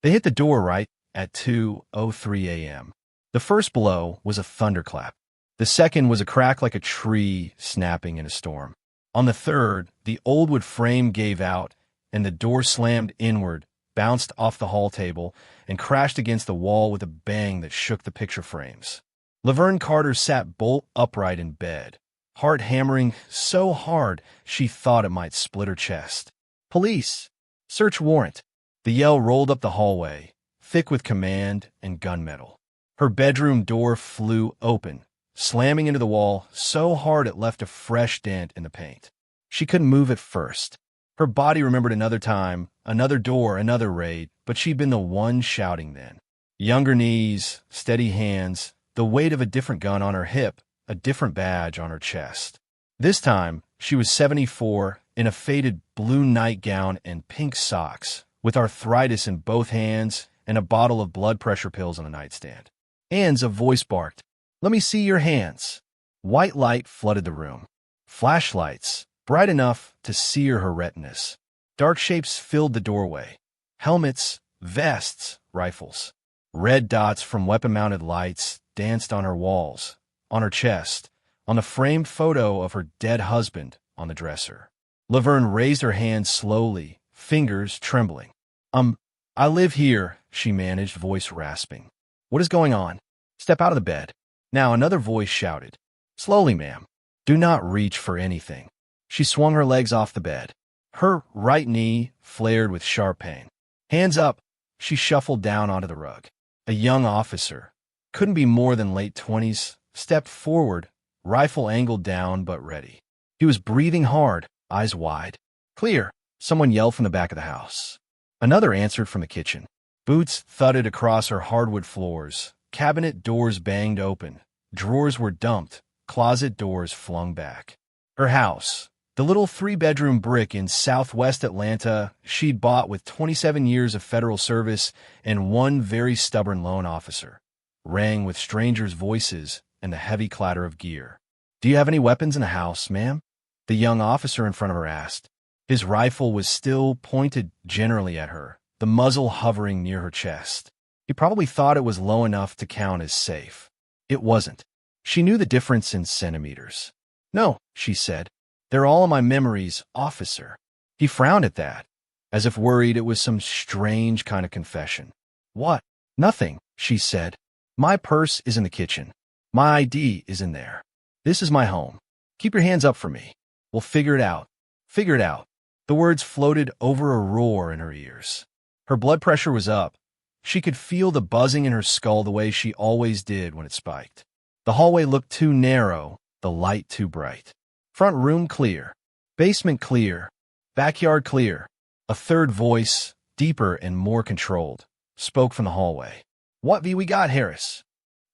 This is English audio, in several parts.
They hit the door right at 2:03 a.m. The first blow was a thunderclap. The second was a crack like a tree snapping in a storm. On the third, the old wood frame gave out, and the door slammed inward, bounced off the hall table, and crashed against the wall with a bang that shook the picture frames. Laverne Carter sat bolt upright in bed, heart hammering so hard she thought it might split her chest. "Police! Search warrant!" The yell rolled up the hallway, thick with command and gunmetal. Her bedroom door flew open, slamming into the wall so hard it left a fresh dent in the paint. She couldn't move at first. Her body remembered another time, another door, another raid, but she'd been the one shouting then. Younger knees, steady hands, the weight of a different gun on her hip, a different badge on her chest. This time, she was 74, in a faded blue nightgown and pink socks, with arthritis in both hands and a bottle of blood pressure pills on the nightstand. "Hands," a voice barked. "Let me see your hands." White light flooded the room. Flashlights, bright enough to sear her retinas. Dark shapes filled the doorway. Helmets, vests, rifles. Red dots from weapon-mounted lights danced on her walls, on her chest, on the framed photo of her dead husband on the dresser. Laverne raised her hand slowly, fingers trembling. I live here," she managed, voice rasping. "What is going on? Step out of the bed." Now another voice shouted, "Slowly, ma'am. Do not reach for anything." She swung her legs off the bed. Her right knee flared with sharp pain. "Hands up." She shuffled down onto the rug. A young officer, couldn't be more than late 20s, stepped forward, rifle angled down but ready. He was breathing hard, eyes wide. "Clear," someone yelled from the back of the house. Another answered from the kitchen. Boots thudded across her hardwood floors. Cabinet doors banged open. Drawers were dumped. Closet doors flung back. Her house, the little 3-bedroom brick in southwest Atlanta she'd bought with 27 years of federal service and one very stubborn loan officer, rang with strangers' voices and the heavy clatter of gear. "Do you have any weapons in the house, ma'am?" the young officer in front of her asked. His rifle was still pointed generally at her, the muzzle hovering near her chest. He probably thought it was low enough to count as safe. It wasn't. She knew the difference in centimeters. "No," she said. "They're all in my memories, officer." He frowned at that, as if worried it was some strange kind of confession. "What?" "Nothing," she said. "My purse is in the kitchen. My ID is in there. This is my home. Keep your hands up for me. We'll figure it out. Figure it out." The words floated over a roar in her ears. Her blood pressure was up. She could feel the buzzing in her skull the way she always did when it spiked. The hallway looked too narrow, the light too bright. Front room clear. Basement clear. Backyard clear. A third voice, deeper and more controlled, spoke from the hallway. "What V we got, Harris?"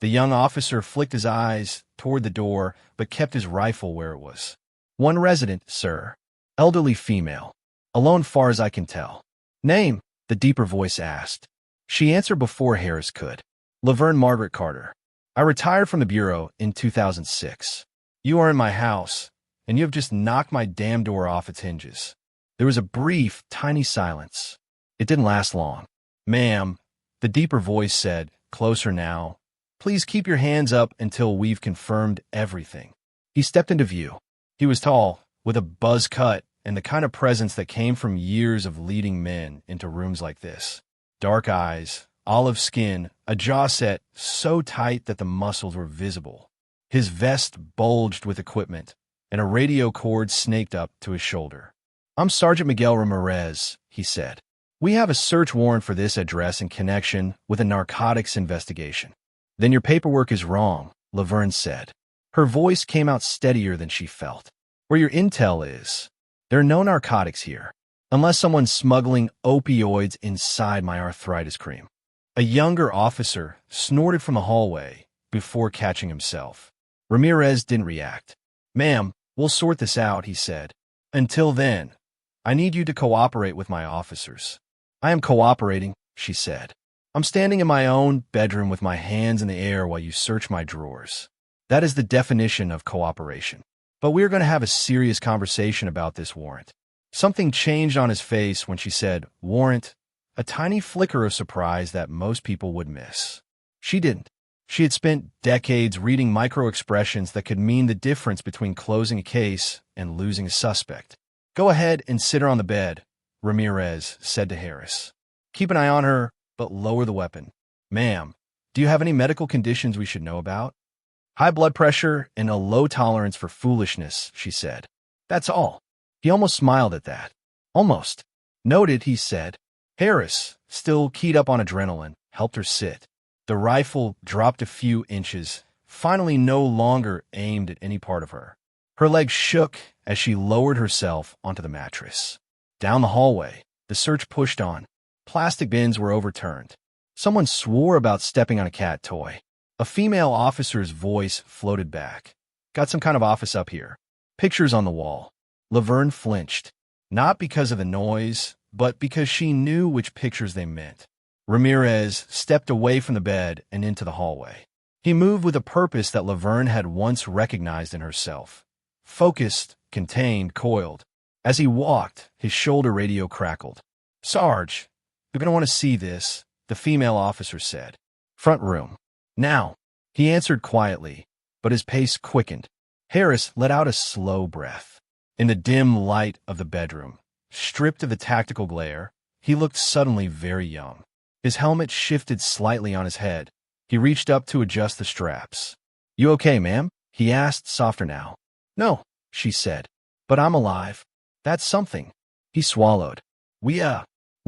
The young officer flicked his eyes toward the door, but kept his rifle where it was. "One resident, sir. Elderly female. Alone far as I can tell." "Name?" the deeper voice asked. She answered before Harris could. "Laverne Margaret Carter. I retired from the Bureau in 2006. You are in my house, and you have just knocked my damn door off its hinges." There was a brief, tiny silence. It didn't last long. "Ma'am," the deeper voice said, closer now, "please keep your hands up until we've confirmed everything." He stepped into view. He was tall, with a buzz cut and the kind of presence that came from years of leading men into rooms like this. Dark eyes, olive skin, a jaw set so tight that the muscles were visible. His vest bulged with equipment, and a radio cord snaked up to his shoulder. "I'm Sergeant Miguel Ramirez," he said. "We have a search warrant for this address in connection with a narcotics investigation." "Then your paperwork is wrong," Laverne said. Her voice came out steadier than she felt. "Where your intel is, there are no narcotics here, unless someone's smuggling opioids inside my arthritis cream." A younger officer snorted from the hallway before catching himself. Ramirez didn't react. "Ma'am, we'll sort this out," he said. "Until then, I need you to cooperate with my officers." "I am cooperating," she said. "I'm standing in my own bedroom with my hands in the air while you search my drawers. That is the definition of cooperation. But we're going to have a serious conversation about this warrant." Something changed on his face when she said, "Warrant." a tiny flicker of surprise that most people would miss. She didn't. She had spent decades reading micro-expressions that could mean the difference between closing a case and losing a suspect. "Go ahead and sit her on the bed," Ramirez said to Harris. "Keep an eye on her, but lower the weapon. Ma'am, do you have any medical conditions we should know about?" "High blood pressure and a low tolerance for foolishness," she said. "That's all." He almost smiled at that. "Almost." "Noted," he said. Harris, still keyed up on adrenaline, helped her sit. The rifle dropped a few inches, finally no longer aimed at any part of her. Her legs shook as she lowered herself onto the mattress. Down the hallway, the search pushed on. Plastic bins were overturned. Someone swore about stepping on a cat toy. A female officer's voice floated back. "Got some kind of office up here." Pictures on the wall. Laverne flinched, not because of the noise, but because she knew which pictures they meant. Ramirez stepped away from the bed and into the hallway. He moved with a purpose that Laverne had once recognized in herself. Focused, contained, coiled. As he walked, his shoulder radio crackled. "Sarge, you're going to want to see this," the female officer said. "Front room." "Now," he answered quietly, but his pace quickened. Harris let out a slow breath. In the dim light of the bedroom, stripped of the tactical glare, he looked suddenly very young. His helmet shifted slightly on his head. He reached up to adjust the straps. "You okay, ma'am?" he asked, softer now. "No," she said, "but I'm alive. That's something." He swallowed. We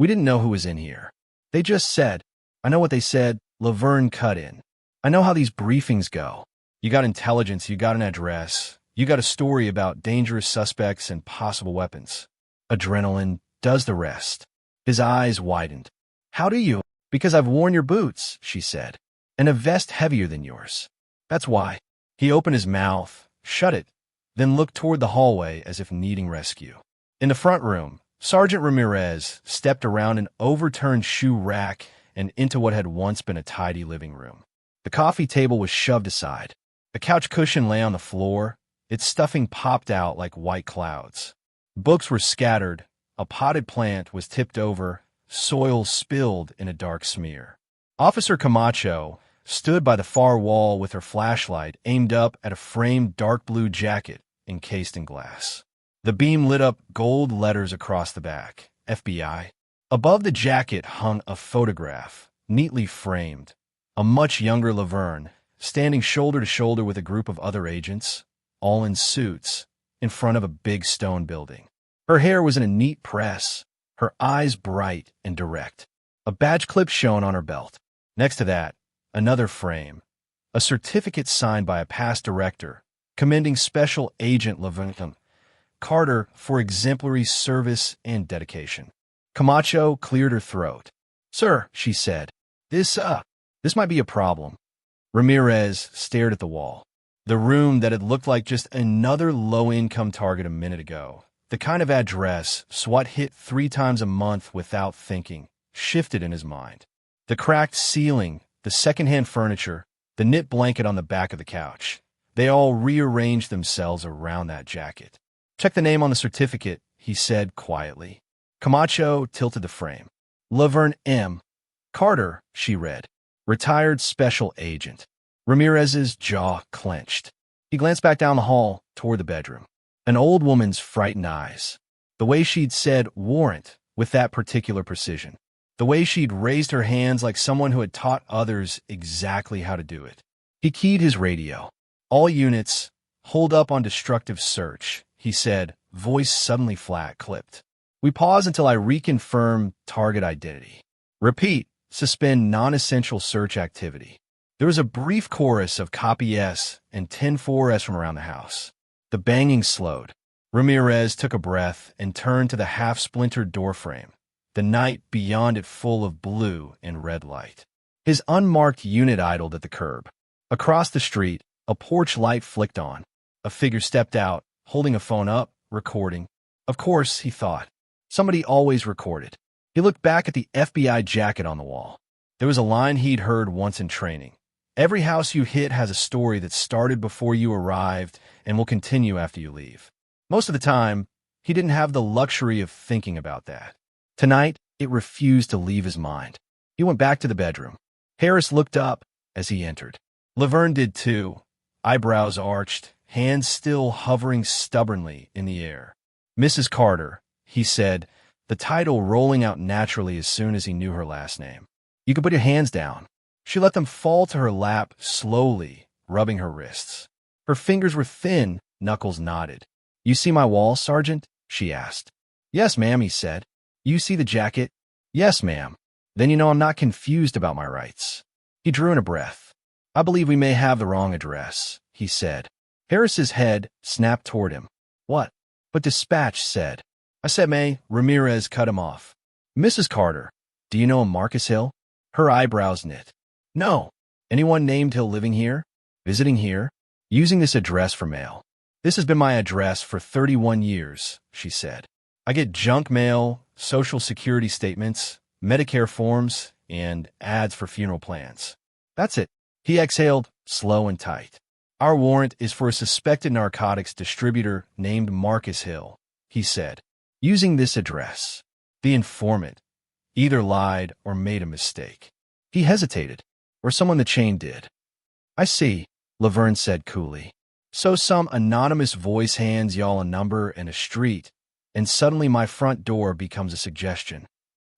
didn't know who was in here. They just said." "I know what they said," Laverne cut in. "I know how these briefings go. You got intelligence, you got an address, you got a story about dangerous suspects and possible weapons. Adrenaline does the rest." His eyes widened. "How do you?" "Because I've worn your boots," she said, "and a vest heavier than yours. That's why." He opened his mouth, shut it, then looked toward the hallway as if needing rescue. In the front room, Sergeant Ramirez stepped around an overturned shoe rack and into what had once been a tidy living room. The coffee table was shoved aside. A couch cushion lay on the floor, its stuffing popped out like white clouds. Books were scattered, a potted plant was tipped over, soil spilled in a dark smear. Officer Camacho stood by the far wall with her flashlight aimed up at a framed dark blue jacket encased in glass. The beam lit up gold letters across the back, FBI. Above the jacket hung a photograph, neatly framed. A much younger Laverne, standing shoulder to shoulder with a group of other agents, all in suits, in front of a big stone building. Her hair was in a neat press, her eyes bright and direct. A badge clip shone on her belt. Next to that, another frame, a certificate signed by a past director, commending Special Agent Laverne Carter for exemplary service and dedication. Camacho cleared her throat. "Sir," she said, this might be a problem." Ramirez stared at the wall. The room that had looked like just another low-income target a minute ago, the kind of address SWAT hit 3 times a month without thinking, shifted in his mind. The cracked ceiling, the secondhand furniture, the knit blanket on the back of the couch, they all rearranged themselves around that jacket. "Check the name on the certificate," he said quietly. Camacho tilted the frame. "Laverne M. Carter," she read. "Retired Special Agent." Ramirez's jaw clenched. He glanced back down the hall toward the bedroom. An old woman's frightened eyes. The way she'd said warrant with that particular precision. The way she'd raised her hands like someone who had taught others exactly how to do it. He keyed his radio. "All units, hold up on destructive search," he said, voice suddenly flat, clipped. "We pause until I reconfirm target identity. Repeat, suspend non-essential search activity." There was a brief chorus of copy S and 10-4S from around the house. The banging slowed. Ramirez took a breath and turned to the half-splintered doorframe, the night beyond it full of blue and red light. His unmarked unit idled at the curb. Across the street, a porch light flicked on. A figure stepped out, holding a phone up, recording. Of course, he thought. Somebody always recorded. He looked back at the FBI jacket on the wall. There was a line he'd heard once in training. "Every house you hit has a story that started before you arrived and will continue after you leave." Most of the time, he didn't have the luxury of thinking about that. Tonight, It refused to leave his mind. He went back to the bedroom. Harris looked up as he entered. Laverne did too, eyebrows arched, hands still hovering stubbornly in the air. Mrs. Carter, he said, the title rolling out naturally as soon as he knew her last name. You can put your hands down. She let them fall to her lap slowly, rubbing her wrists. Her fingers were thin, knuckles knotted. You see my wall, Sergeant? She asked. Yes, ma'am, he said. You see the jacket? Yes, ma'am. Then you know I'm not confused about my rights. He drew in a breath. I believe we may have the wrong address, he said. Harris's head snapped toward him. What? But dispatch said. I said, May. Ramirez cut him off. Mrs. Carter, do you know a Marcus Hill? Her eyebrows knit. No. Anyone named Hill living here? Visiting here? Using this address for mail. This has been my address for 31 years, she said. I get junk mail, social security statements, Medicare forms, and ads for funeral plans. That's it. He exhaled, slow and tight. Our warrant is for a suspected narcotics distributor named Marcus Hill, he said. Using this address. The informant either lied or made a mistake. He hesitated, or someone the chain did. I see, Laverne said coolly. So some anonymous voice hands y'all a number and a street, and suddenly my front door becomes a suggestion.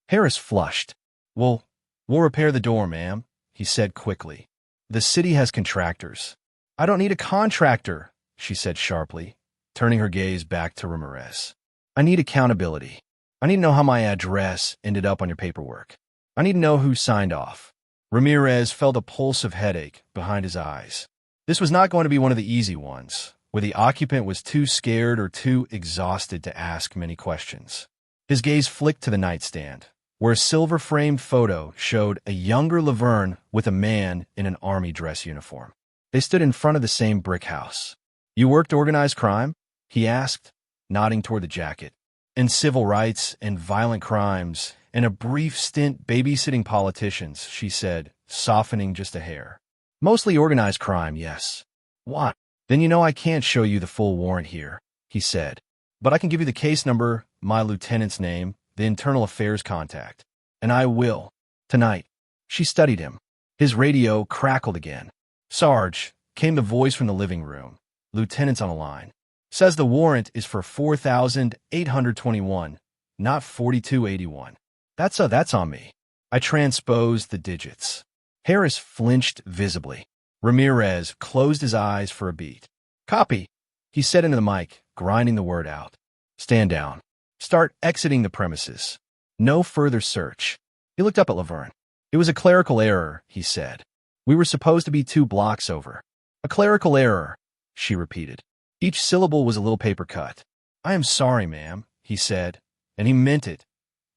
Harris flushed. We'll repair the door, ma'am, he said quickly. The city has contractors. I don't need a contractor, she said sharply, turning her gaze back to Ramirez. I need accountability. I need to know how my address ended up on your paperwork. I need to know who signed off. Ramirez felt a pulse of headache behind his eyes. This was not going to be one of the easy ones, where the occupant was too scared or too exhausted to ask many questions. His gaze flicked to the nightstand, where a silver-framed photo showed a younger Laverne with a man in an army dress uniform. They stood in front of the same brick house. You worked organized crime? He asked, nodding toward the jacket. In civil rights and violent crimes, and a brief stint babysitting politicians, she said, softening just a hair. Mostly organized crime, yes. What? Then you know I can't show you the full warrant here, he said. But I can give you the case number, my lieutenant's name, the internal affairs contact. And I will. Tonight. She studied him. His radio crackled again. Sarge, came the voice from the living room. Lieutenant's on the line. Says the warrant is for 4,821, not 4281. That's on me. I transposed the digits. Harris flinched visibly. Ramirez closed his eyes for a beat. Copy, he said into the mic, grinding the word out. Stand down. Start exiting the premises. No further search. He looked up at Laverne. It was a clerical error, he said. We were supposed to be 2 blocks over. A clerical error, she repeated. Each syllable was a little paper cut. I am sorry, ma'am, he said, and he meant it.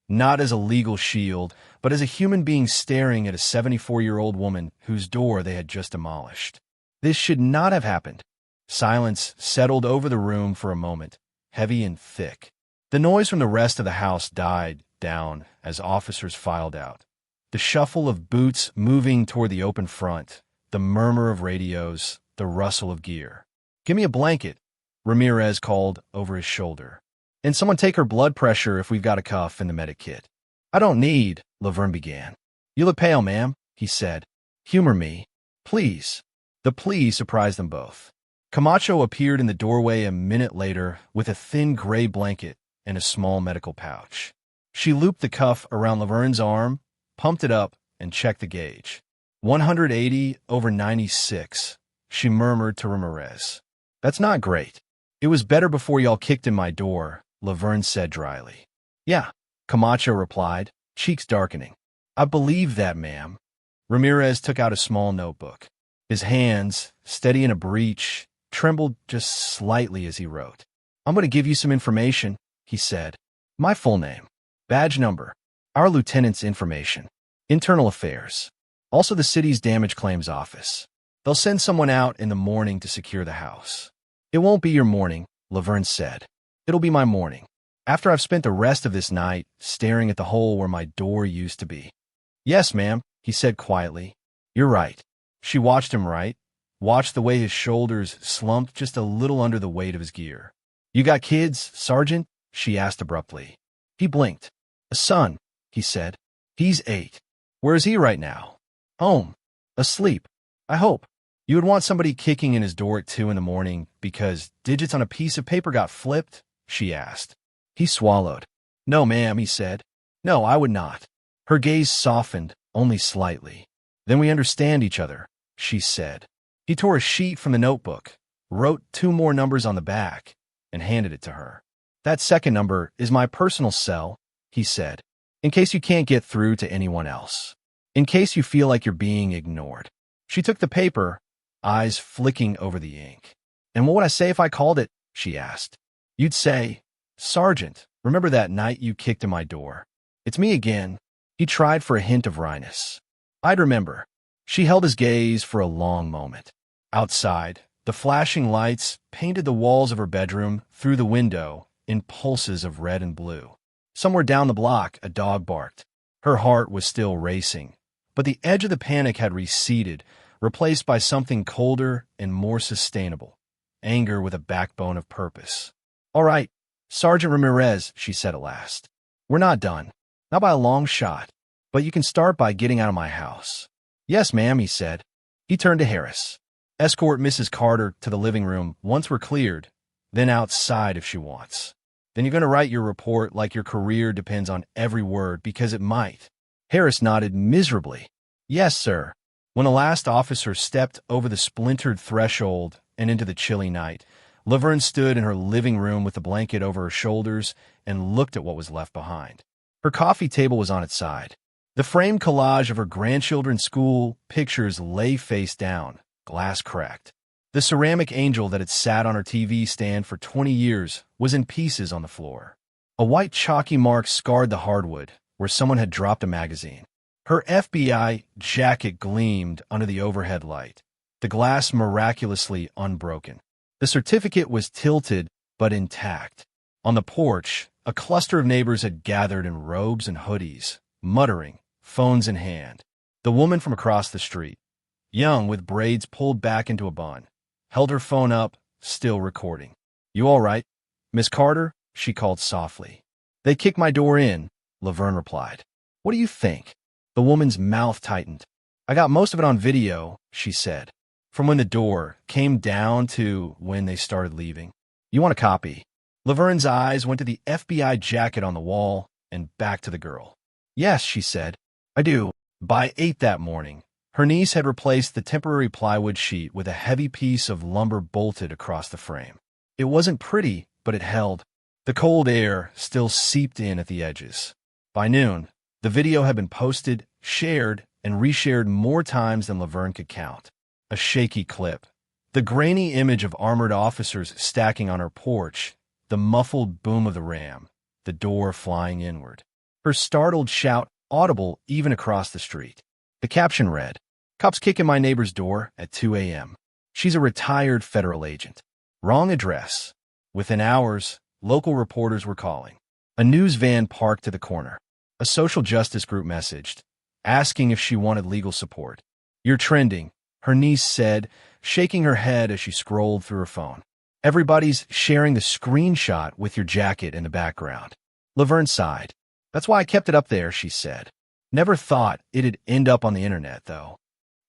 Not as a legal shield, but as a human being staring at a 74-year-old woman whose door they had just demolished. This should not have happened. Silence settled over the room for a moment, heavy and thick. The noise from the rest of the house died down as officers filed out. The shuffle of boots moving toward the open front, the murmur of radios, the rustle of gear. Give me a blanket, Ramirez called over his shoulder. And someone take her blood pressure if we've got a cuff in the medic kit. I don't need, Laverne began. You look pale, ma'am, he said. Humor me, please. The plea surprised them both. Camacho appeared in the doorway a minute later with a thin gray blanket and a small medical pouch. She looped the cuff around Laverne's arm, pumped it up, and checked the gauge. 180/96, she murmured to Ramirez. That's not great. It was better before y'all kicked in my door, Laverne said dryly. Yeah, Camacho replied, cheeks darkening. I believe that, ma'am. Ramirez took out a small notebook. His hands, steady in a breech, trembled just slightly as he wrote. I'm going to give you some information, he said. My full name, badge number, our lieutenant's information, internal affairs, also the city's damage claims office. They'll send someone out in the morning to secure the house. It won't be your morning, Laverne said. It'll be my morning, after I've spent the rest of this night staring at the hole where my door used to be. Yes, ma'am, he said quietly. You're right. She watched him right, watched the way his shoulders slumped just a little under the weight of his gear. You got kids, Sergeant? She asked abruptly. He blinked. A son, he said. He's 8. Where is he right now? Home. Asleep. I hope. You would want somebody kicking in his door at 2 in the morning because digits on a piece of paper got flipped? She asked. He swallowed. No, ma'am, he said. No, I would not. Her gaze softened, only slightly. Then we understand each other, she said. He tore a sheet from the notebook, wrote 2 more numbers on the back, and handed it to her. That second number is my personal cell, he said, in case you can't get through to anyone else. In case you feel like you're being ignored. She took the paper, eyes flicking over the ink. And what would I say if I called it? She asked. You'd say, Sergeant, remember that night you kicked in my door? It's me again. He tried for a hint of wryness. I'd remember. She held his gaze for a long moment. Outside, the flashing lights painted the walls of her bedroom through the window in pulses of red and blue. Somewhere down the block, a dog barked. Her heart was still racing, but the edge of the panic had receded, replaced by something colder and more sustainable, anger with a backbone of purpose. All right, Sergeant Ramirez, she said at last. We're not done. Not by a long shot, but you can start by getting out of my house. Yes, ma'am, he said. He turned to Harris. Escort Mrs. Carter to the living room once we're cleared, then outside if she wants. Then you're going to write your report like your career depends on every word, because it might. Harris nodded miserably. Yes, sir. When the last officer stepped over the splintered threshold and into the chilly night, Laverne stood in her living room with the blanket over her shoulders and looked at what was left behind. Her coffee table was on its side. The framed collage of her grandchildren's school pictures lay face down, glass cracked. The ceramic angel that had sat on her TV stand for 20 years was in pieces on the floor. A white chalky mark scarred the hardwood, where someone had dropped a magazine. Her FBI jacket gleamed under the overhead light, the glass miraculously unbroken. The certificate was tilted but intact. On the porch, a cluster of neighbors had gathered in robes and hoodies, muttering, phones in hand. The woman from across the street, young with braids pulled back into a bun, held her phone up, still recording. You all right? Miss Carter? She called softly. They kicked my door in, Laverne replied. What do you think? The woman's mouth tightened. I got most of it on video, she said, from when the door came down to when they started leaving. You want a copy? Laverne's eyes went to the FBI jacket on the wall and back to the girl. Yes, she said. I do. By 8 that morning, her niece had replaced the temporary plywood sheet with a heavy piece of lumber bolted across the frame. It wasn't pretty, but it held. The cold air still seeped in at the edges. By noon, the video had been posted, shared, and reshared more times than Laverne could count. A shaky clip. The grainy image of armored officers stacking on her porch, the muffled boom of the ram, the door flying inward. Her startled shout audible even across the street. The caption read, Cops kicking my neighbor's door at 2 a.m. She's a retired federal agent. Wrong address. Within hours, local reporters were calling. A news van parked to the corner. A social justice group messaged, asking if she wanted legal support. You're trending, her niece said, shaking her head as she scrolled through her phone. Everybody's sharing the screenshot with your jacket in the background. Laverne sighed. That's why I kept it up there, she said. Never thought it'd end up on the internet, though.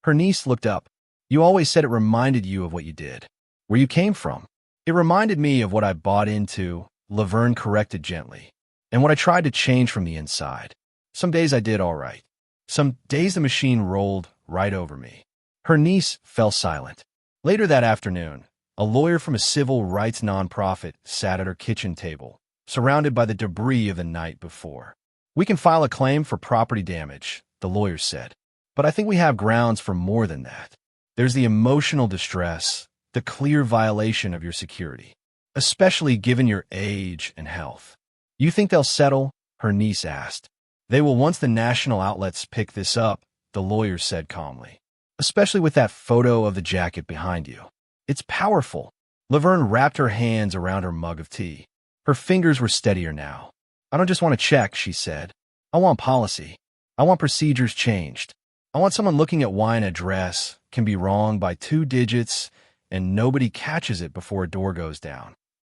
Her niece looked up. You always said it reminded you of what you did, where you came from. It reminded me of what I bought into, Laverne corrected gently, and what I tried to change from the inside. Some days I did all right. Some days the machine rolled right over me. Her niece fell silent. Later that afternoon, a lawyer from a civil rights nonprofit sat at her kitchen table, surrounded by the debris of the night before. We can file a claim for property damage, the lawyer said. But I think we have grounds for more than that. There's the emotional distress, the clear violation of your security, especially given your age and health. You think they'll settle? Her niece asked. They will once the national outlets pick this up, the lawyer said calmly. Especially with that photo of the jacket behind you. It's powerful. Laverne wrapped her hands around her mug of tea. Her fingers were steadier now. I don't just want to check, she said. I want policy. I want procedures changed. I want someone looking at why an address can be wrong by 2 digits and nobody catches it before a door goes down.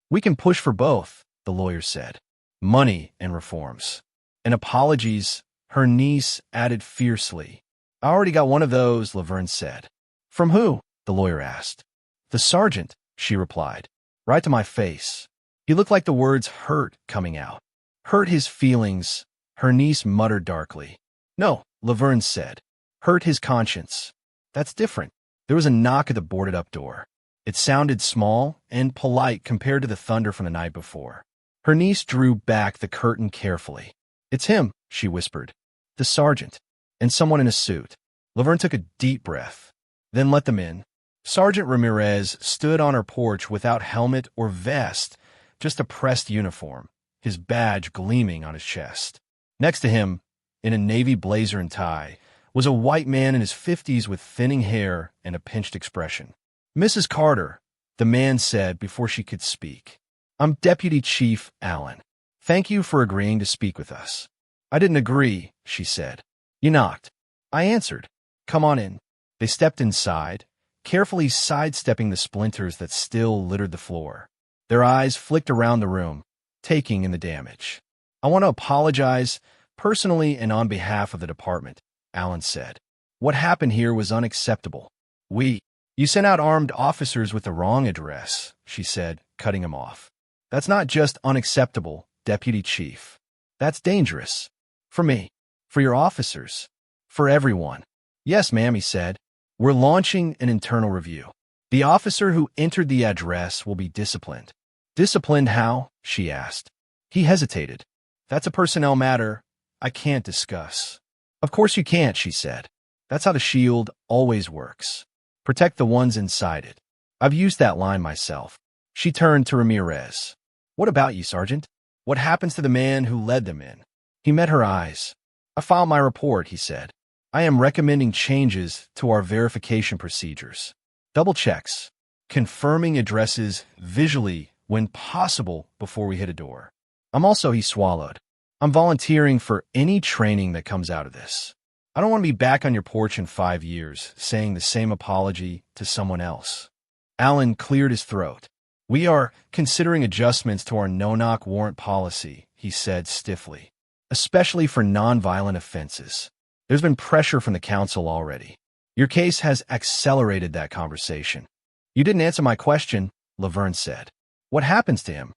We can push for both, the lawyer said. Money and reforms. And apologies Her niece added fiercely. I already got one of those, Laverne said. From who? The lawyer asked. The sergeant, she replied. Right to my face. He looked like the words hurt coming out. Hurt his feelings, her niece muttered darkly. No, Laverne said. Hurt his conscience. That's different. There was a knock at the boarded-up door. It sounded small and polite compared to the thunder from the night before. Her niece drew back the curtain carefully. It's him, she whispered. The sergeant. And someone in a suit. Laverne took a deep breath, then let them in. Sergeant Ramirez stood on her porch without helmet or vest, just a pressed uniform, his badge gleaming on his chest. Next to him, in a navy blazer and tie, was a white man in his 50s with thinning hair and a pinched expression. Mrs. Carter, the man said before she could speak. I'm Deputy Chief Allen. Thank you for agreeing to speak with us. I didn't agree, she said. You knocked. I answered. Come on in. They stepped inside, carefully sidestepping the splinters that still littered the floor. Their eyes flicked around the room, taking in the damage. I want to apologize, personally and on behalf of the department, Allen said. What happened here was unacceptable. You sent out armed officers with the wrong address, she said, cutting him off. That's not just unacceptable, Deputy Chief. That's dangerous. For me. For your officers. For everyone. Yes, ma'am, he said. We're launching an internal review. The officer who entered the address will be disciplined. Disciplined how? She asked. He hesitated. That's a personnel matter I can't discuss. Of course you can't, she said. That's how the shield always works. Protect the ones inside it. I've used that line myself. She turned to Ramirez. What about you, Sergeant? What happens to the man who led them in? He met her eyes. I filed my report, he said. I am recommending changes to our verification procedures. Double checks. Confirming addresses visually when possible before we hit a door. He swallowed. I'm volunteering for any training that comes out of this. I don't want to be back on your porch in 5 years, saying the same apology to someone else. Allen cleared his throat. We are considering adjustments to our no-knock warrant policy, he said stiffly, especially for nonviolent offenses. There's been pressure from the council already. Your case has accelerated that conversation. You didn't answer my question, Laverne said. What happens to him?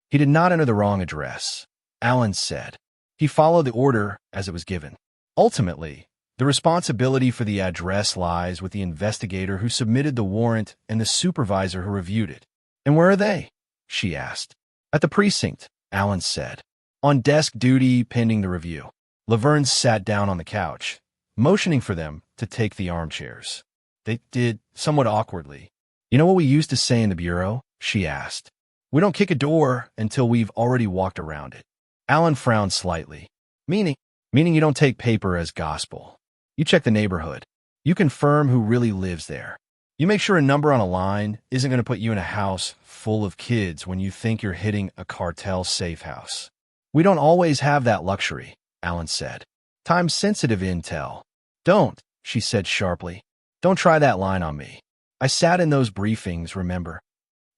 He did not enter the wrong address, Allen said. He followed the order as it was given. Ultimately, the responsibility for the address lies with the investigator who submitted the warrant and the supervisor who reviewed it. And where are they? She asked. At the precinct, Allen said. On desk duty pending the review. Laverne sat down on the couch, motioning for them to take the armchairs. They did, somewhat awkwardly. You know what we used to say in the bureau? She asked. We don't kick a door until we've already walked around it. Allen frowned slightly. Meaning you don't take paper as gospel. You check the neighborhood. You confirm who really lives there. You make sure a number on a line isn't going to put you in a house full of kids when you think you're hitting a cartel safe house. We don't always have that luxury, Allen said. Time-sensitive intel. Don't, she said sharply. Don't try that line on me. I sat in those briefings, remember?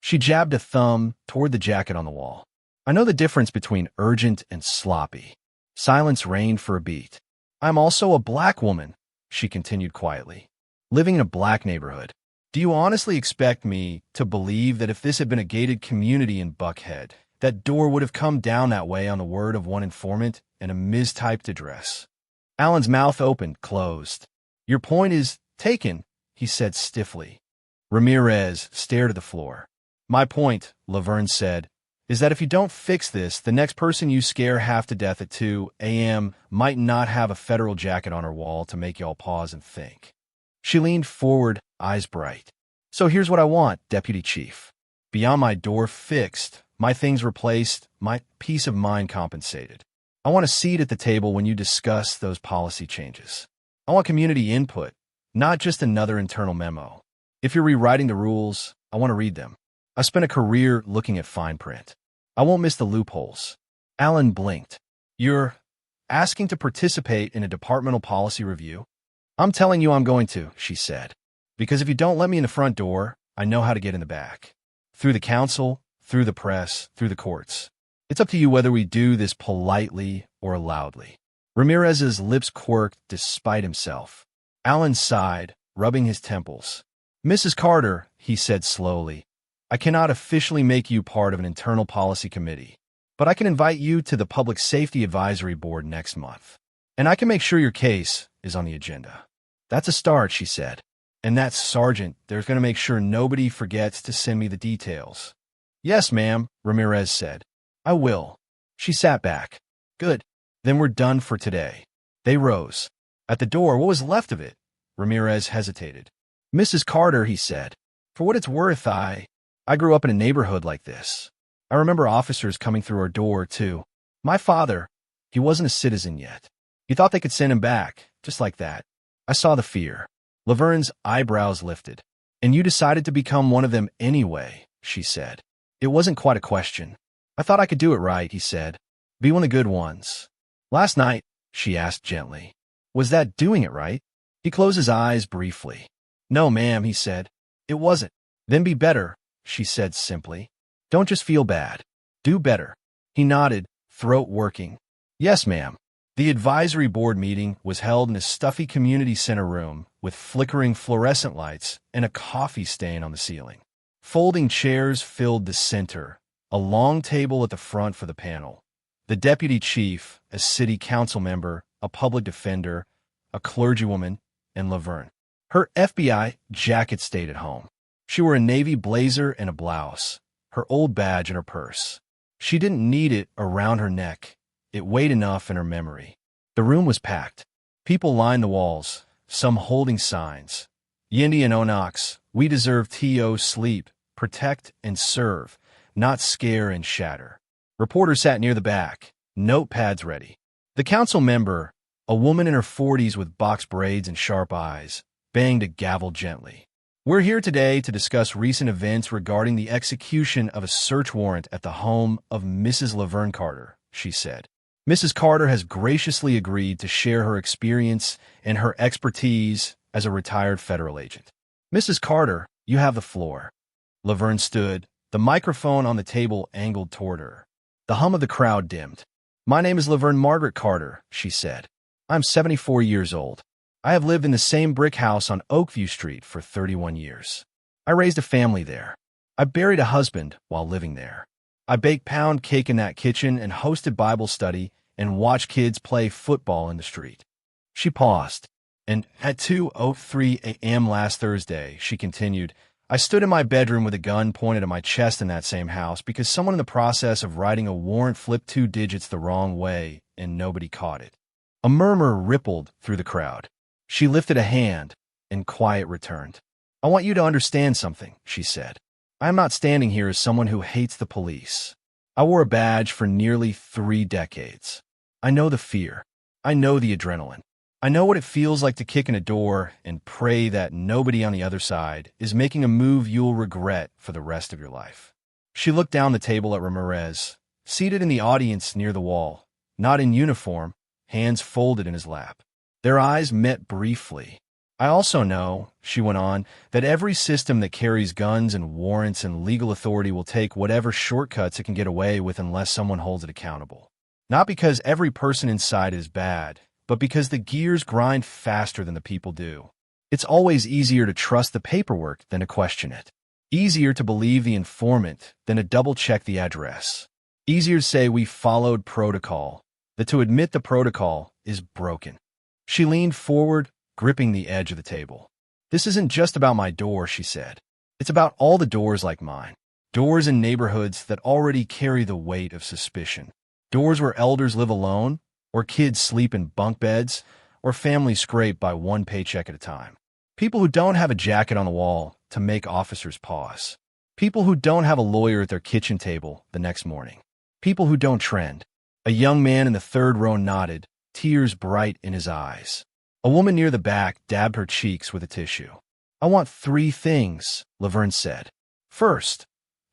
She jabbed a thumb toward the jacket on the wall. I know the difference between urgent and sloppy. Silence reigned for a beat. I'm also a black woman, she continued quietly, living in a black neighborhood. Do you honestly expect me to believe that if this had been a gated community in Buckhead, that door would have come down that way on the word of one informant and a mistyped address? Allen's mouth opened, closed. Your point is taken, he said stiffly. Ramirez stared at the floor. My point, Laverne said, is that if you don't fix this, the next person you scare half to death at 2 a.m. might not have a federal jacket on her wall to make y'all pause and think. She leaned forward, eyes bright. So here's what I want, Deputy Chief. Beyond my door fixed, my things replaced, my peace of mind compensated. I want a seat at the table when you discuss those policy changes. I want community input, not just another internal memo. If you're rewriting the rules, I want to read them. I spent a career looking at fine print. I won't miss the loopholes. Allen blinked. You're asking to participate in a departmental policy review? I'm telling you I'm going to, she said. Because if you don't let me in the front door, I know how to get in the back. Through the council, through the press, through the courts. It's up to you whether we do this politely or loudly. Ramirez's lips quirked despite himself. Alan sighed, rubbing his temples. Mrs. Carter, he said slowly, I cannot officially make you part of an internal policy committee, but I can invite you to the Public Safety Advisory Board next month. And I can make sure your case is on the agenda. That's a start, she said. And that sergeant, there's going to make sure nobody forgets to send me the details. Yes, ma'am, Ramirez said. I will. She sat back. Good. Then we're done for today. They rose. At the door, what was left of it? Ramirez hesitated. Mrs. Carter, he said, for what it's worth, I grew up in a neighborhood like this. I remember officers coming through our door, too. My father, he wasn't a citizen yet. He thought they could send him back, just like that. I saw the fear. Laverne's eyebrows lifted. And you decided to become one of them anyway, she said. It wasn't quite a question. I thought I could do it right, he said. Be one of the good ones. Last night, she asked gently, was that doing it right? He closed his eyes briefly. No, ma'am, he said. It wasn't. Then be better, she said simply. Don't just feel bad. Do better. He nodded, throat working. Yes, ma'am. The advisory board meeting was held in a stuffy community center room with flickering fluorescent lights and a coffee stain on the ceiling. Folding chairs filled the center, a long table at the front for the panel. The deputy chief, a city council member, a public defender, a clergywoman, and Laverne. Her FBI jacket stayed at home. She wore a navy blazer and a blouse, her old badge in her purse. She didn't need it around her neck. It weighed enough in her memory. The room was packed. People lined the walls, some holding signs. Yindi and Onox, we deserve to sleep, protect and serve, not scare and shatter. Reporters sat near the back, notepads ready. The council member, a woman in her 40s with box braids and sharp eyes, banged a gavel gently. We're here today to discuss recent events regarding the execution of a search warrant at the home of Mrs. Laverne Carter, she said. Mrs. Carter has graciously agreed to share her experience and her expertise as a retired federal agent. Mrs. Carter, you have the floor. Laverne stood, the microphone on the table angled toward her. The hum of the crowd dimmed. My name is Laverne Margaret Carter, she said. I'm 74 years old. I have lived in the same brick house on Oakview Street for 31 years. I raised a family there. I buried a husband while living there. I baked pound cake in that kitchen and hosted Bible study and watched kids play football in the street. She paused, and at 2:03 a.m. last Thursday, she continued, I stood in my bedroom with a gun pointed at my chest in that same house because someone in the process of writing a warrant flipped 2 digits the wrong way and nobody caught it. A murmur rippled through the crowd. She lifted a hand, and quiet returned. I want you to understand something, she said. I am not standing here as someone who hates the police. I wore a badge for nearly 3 decades. I know the fear. I know the adrenaline. I know what it feels like to kick in a door and pray that nobody on the other side is making a move you'll regret for the rest of your life. She looked down the table at Ramirez, seated in the audience near the wall, not in uniform, hands folded in his lap. Their eyes met briefly. I also know, she went on, that every system that carries guns and warrants and legal authority will take whatever shortcuts it can get away with unless someone holds it accountable. Not because every person inside is bad, but because the gears grind faster than the people do. It's always easier to trust the paperwork than to question it. Easier to believe the informant than to double-check the address. Easier to say we followed protocol than to admit the protocol is broken. She leaned forward, gripping the edge of the table. This isn't just about my door, she said. It's about all the doors like mine. Doors in neighborhoods that already carry the weight of suspicion. Doors where elders live alone, or kids sleep in bunk beds, or families scrape by 1 paycheck at a time. People who don't have a jacket on the wall to make officers pause. People who don't have a lawyer at their kitchen table the next morning. People who don't trend. A young man in the 3rd row nodded, tears bright in his eyes. A woman near the back dabbed her cheeks with a tissue. I want 3 things, Laverne said. First,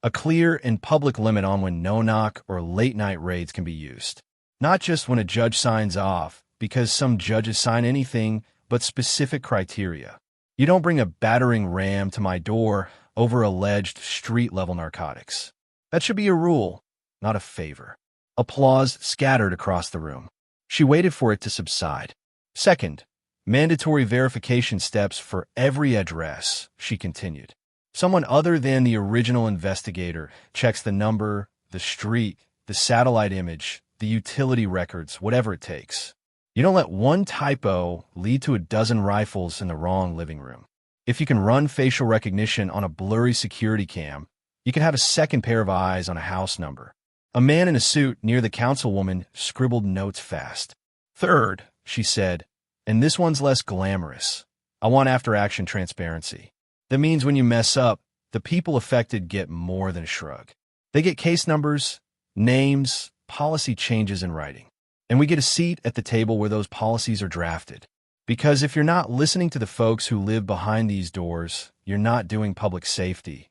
a clear and public limit on when no-knock or late-night raids can be used. Not just when a judge signs off, because some judges sign anything but specific criteria. You don't bring a battering ram to my door over alleged street-level narcotics. That should be a rule, not a favor. Applause scattered across the room. She waited for it to subside. Second, mandatory verification steps for every address, she continued. Someone other than the original investigator checks the number, the street, the satellite image, the utility records, whatever it takes. You don't let one typo lead to a dozen rifles in the wrong living room. If you can run facial recognition on a blurry security cam, you can have a second pair of eyes on a house number. A man in a suit near the councilwoman scribbled notes fast. Third, she said, and this one's less glamorous. I want after-action transparency. That means when you mess up, the people affected get more than a shrug. They get case numbers, names, policy changes in writing. And we get a seat at the table where those policies are drafted. Because if you're not listening to the folks who live behind these doors, you're not doing public safety,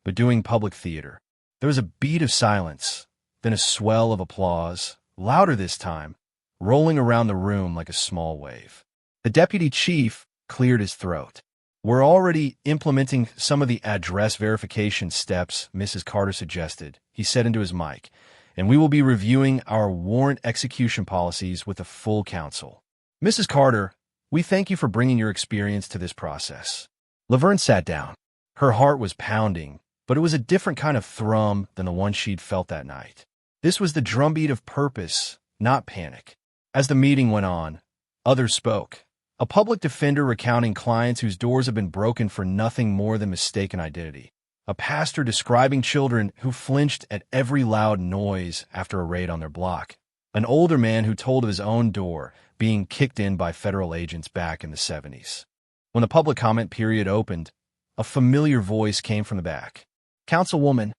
but doing public theater. There was a beat of silence, then a swell of applause, louder this time, rolling around the room like a small wave. The deputy chief cleared his throat. We're already implementing some of the address verification steps Mrs. Carter suggested, he said into his mic, and we will be reviewing our warrant execution policies with the full council. Mrs. Carter, we thank you for bringing your experience to this process. Laverne sat down. Her heart was pounding, but it was a different kind of thrum than the one she'd felt that night. This was the drumbeat of purpose, not panic. As the meeting went on, others spoke. A public defender recounting clients whose doors have been broken for nothing more than mistaken identity. A pastor describing children who flinched at every loud noise after a raid on their block. An older man who told of his own door being kicked in by federal agents back in the 70s. When the public comment period opened, a familiar voice came from the back. Councilwoman,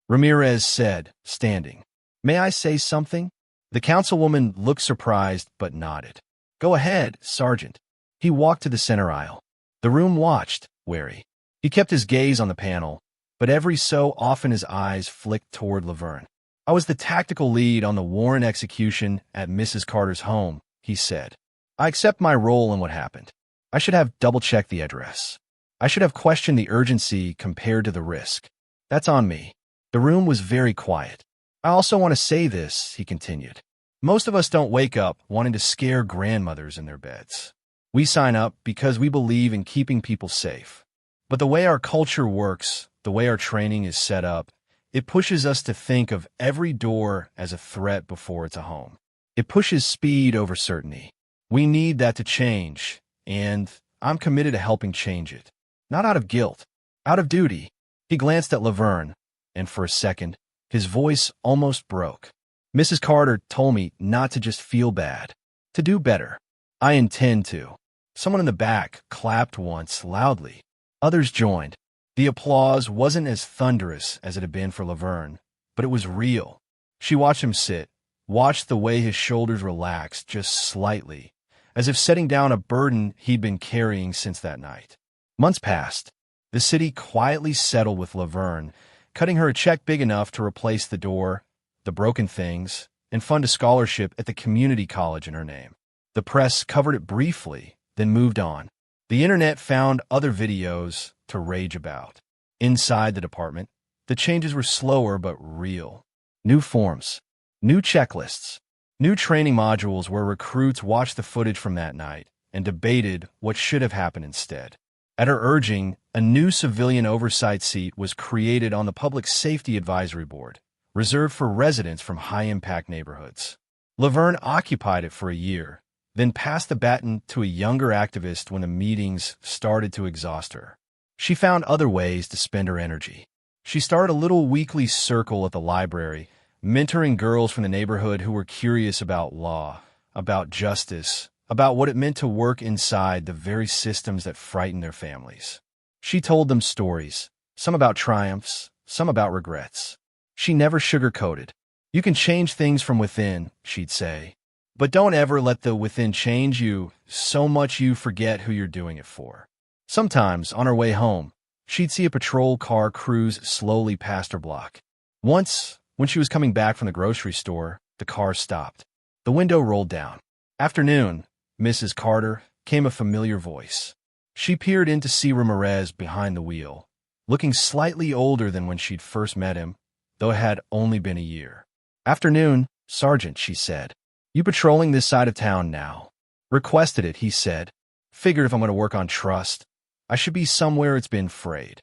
Ramirez said, standing. May I say something? The councilwoman looked surprised but nodded. Go ahead, Sergeant. He walked to the center aisle. The room watched, wary. He kept his gaze on the panel, but every so often his eyes flicked toward Laverne. I was the tactical lead on the warrant execution at Mrs. Carter's home, he said. I accept my role in what happened. I should have double-checked the address. I should have questioned the urgency compared to the risk. That's on me. The room was very quiet. I also want to say this, he continued. Most of us don't wake up wanting to scare grandmothers in their beds. We sign up because we believe in keeping people safe. But the way our culture works, the way our training is set up, it pushes us to think of every door as a threat before it's a home. It pushes speed over certainty. We need that to change, and I'm committed to helping change it. Not out of guilt, out of duty. He glanced at Laverne, and for a second, his voice almost broke. Mrs. Carter told me not to just feel bad, to do better. I intend to. Someone in the back clapped once loudly. Others joined. The applause wasn't as thunderous as it had been for Laverne, but it was real. She watched him sit, watched the way his shoulders relaxed just slightly, as if setting down a burden he'd been carrying since that night. Months passed. The city quietly settled with Laverne, cutting her a check big enough to replace the door, the broken things, and fund a scholarship at the community college in her name. The press covered it briefly, then moved on. The internet found other videos to rage about. Inside the department, the changes were slower but real. New forms, new checklists, new training modules where recruits watched the footage from that night and debated what should have happened instead. At her urging, a new civilian oversight seat was created on the Public Safety Advisory Board, reserved for residents from high-impact neighborhoods. Laverne occupied it for a year, then passed the baton to a younger activist when the meetings started to exhaust her. She found other ways to spend her energy. She started a little weekly circle at the library, mentoring girls from the neighborhood who were curious about law, about justice, about what it meant to work inside the very systems that frightened their families. She told them stories, some about triumphs, some about regrets. She never sugarcoated. You can change things from within, she'd say. But don't ever let the within change you so much you forget who you're doing it for. Sometimes, on her way home, she'd see a patrol car cruise slowly past her block. Once, when she was coming back from the grocery store, the car stopped. The window rolled down. Afternoon, Mrs. Carter, came a familiar voice. She peered in to see Ramirez behind the wheel, looking slightly older than when she'd first met him, though it had only been a year. Afternoon, Sergeant, she said. You patrolling this side of town now? Requested it, he said. Figured if I'm going to work on trust, I should be somewhere it's been frayed.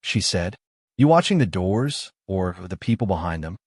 She said. You watching the doors, or the people behind them?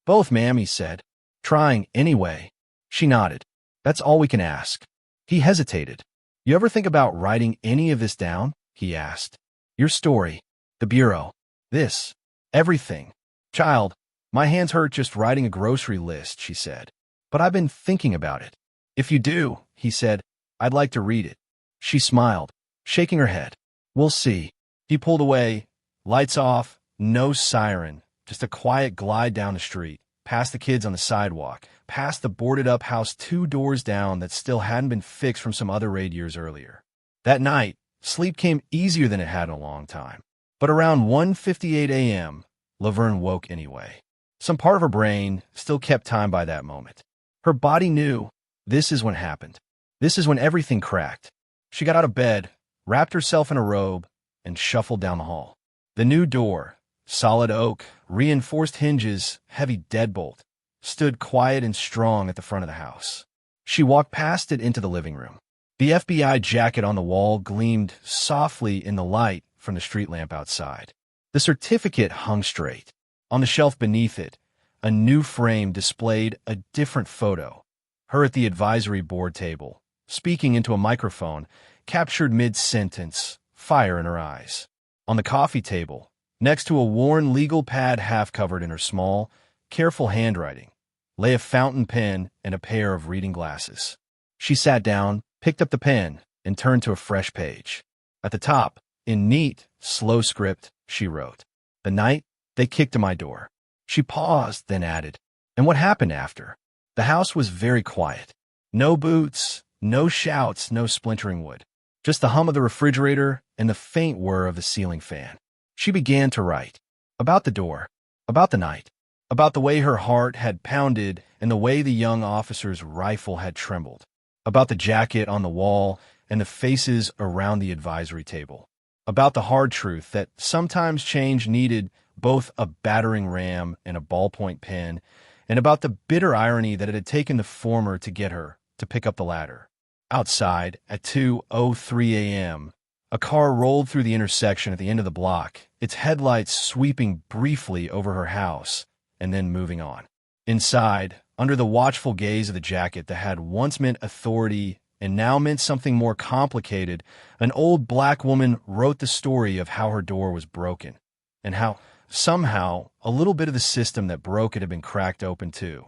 Both, ma'am, he said. Trying, anyway. She nodded. That's all we can ask. He hesitated. You ever think about writing any of this down? He asked. Your story, the bureau, this, everything. Child, my hands hurt just writing a grocery list, she said. But I've been thinking about it. If you do, he said, I'd like to read it. She smiled, shaking her head. We'll see. He pulled away, lights off, no siren, just a quiet glide down the street, past the kids on the sidewalk, past the boarded-up house 2 doors down that still hadn't been fixed from some other raid years earlier. That night, sleep came easier than it had in a long time. But around 1:58 a.m., Laverne woke anyway. Some part of her brain still kept time by that moment. Her body knew this is when it happened. This is when everything cracked. She got out of bed, wrapped herself in a robe, and shuffled down the hall. The new door, solid oak, reinforced hinges, heavy deadbolt, stood quiet and strong at the front of the house. She walked past it into the living room. The FBI jacket on the wall gleamed softly in the light from the street lamp outside. The certificate hung straight. On the shelf beneath it, a new frame displayed a different photo. Her at the advisory board table, speaking into a microphone, captured mid-sentence, fire in her eyes. On the coffee table, next to a worn legal pad half covered in her small, careful handwriting, lay a fountain pen and a pair of reading glasses. She sat down, picked up the pen, and turned to a fresh page. At the top, in neat, slow script, she wrote, The night they kicked to my door. She paused, then added, And what happened after? The house was very quiet. No boots, no shouts, no splintering wood. Just the hum of the refrigerator and the faint whir of the ceiling fan. She began to write. About the door. About the night. About the way her heart had pounded and the way the young officer's rifle had trembled. About the jacket on the wall and the faces around the advisory table. About the hard truth that sometimes change needed both a battering ram and a ballpoint pen, and about the bitter irony that it had taken the former to get her to pick up the latter. Outside, at 2:03 a.m., a car rolled through the intersection at the end of the block, its headlights sweeping briefly over her house and then moving on. Inside, under the watchful gaze of the jacket that had once meant authority and now meant something more complicated, an old black woman wrote the story of how her door was broken, and how, somehow, a little bit of the system that broke it had been cracked open too.